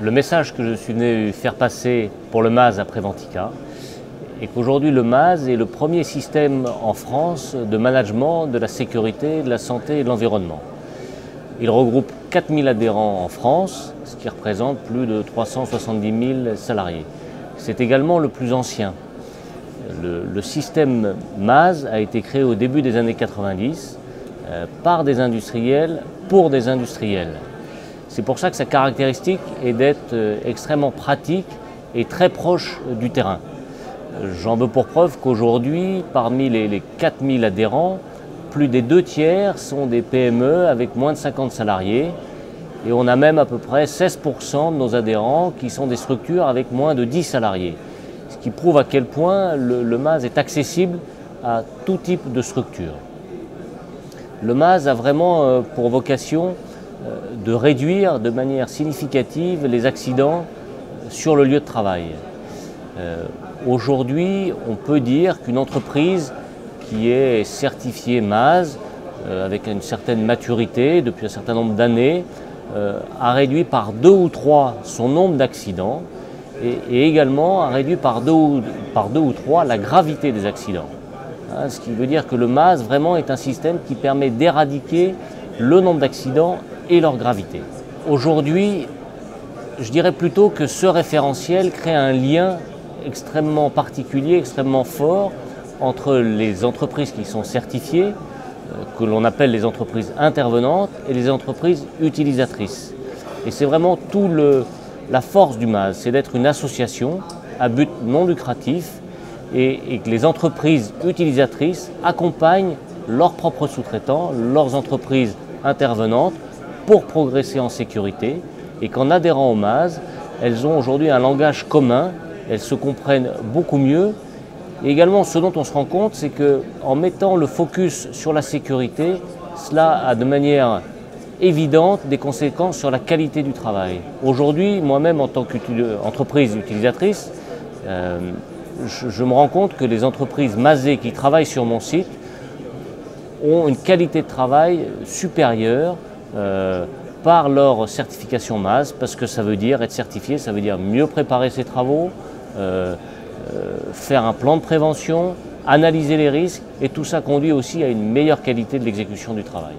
Le message que je suis venu faire passer pour le MAS après Ventica est qu'aujourd'hui le MAS est le premier système en France de management de la sécurité, de la santé et de l'environnement. Il regroupe 4000 adhérents en France, ce qui représente plus de 370 000 salariés. C'est également le plus ancien. Le système MAS a été créé au début des années 90 par des industriels pour des industriels. C'est pour ça que sa caractéristique est d'être extrêmement pratique et très proche du terrain. J'en veux pour preuve qu'aujourd'hui, parmi les 4000 adhérents, plus des 2/3 sont des PME avec moins de 50 salariés et on a même à peu près 16% de nos adhérents qui sont des structures avec moins de 10 salariés. Ce qui prouve à quel point le MAS est accessible à tout type de structure. Le MAS a vraiment pour vocation de réduire de manière significative les accidents sur le lieu de travail. Aujourd'hui, on peut dire qu'une entreprise qui est certifiée MAS, avec une certaine maturité depuis un certain nombre d'années, a réduit par 2 ou 3 son nombre d'accidents et également a réduit par 2 ou 3 la gravité des accidents. Ce qui veut dire que le MAS vraiment est un système qui permet d'éradiquer le nombre d'accidents et leur gravité. Aujourd'hui, je dirais plutôt que ce référentiel crée un lien extrêmement particulier, extrêmement fort entre les entreprises qui sont certifiées, que l'on appelle les entreprises intervenantes, et les entreprises utilisatrices. Et c'est vraiment la force du MAS, c'est d'être une association à but non lucratif et que les entreprises utilisatrices accompagnent leurs propres sous-traitants, leurs entreprises intervenantes pour progresser en sécurité et qu'en adhérant au MAS, elles ont aujourd'hui un langage commun, elles se comprennent beaucoup mieux. Et également, ce dont on se rend compte, c'est qu'en mettant le focus sur la sécurité, cela a de manière évidente des conséquences sur la qualité du travail. Aujourd'hui, moi-même en tant qu'entreprise utilisatrice, je me rends compte que les entreprises masées qui travaillent sur mon site ont une qualité de travail supérieure par leur certification MAS, parce que ça veut dire être certifié, ça veut dire mieux préparer ses travaux, faire un plan de prévention, analyser les risques, et tout ça conduit aussi à une meilleure qualité de l'exécution du travail.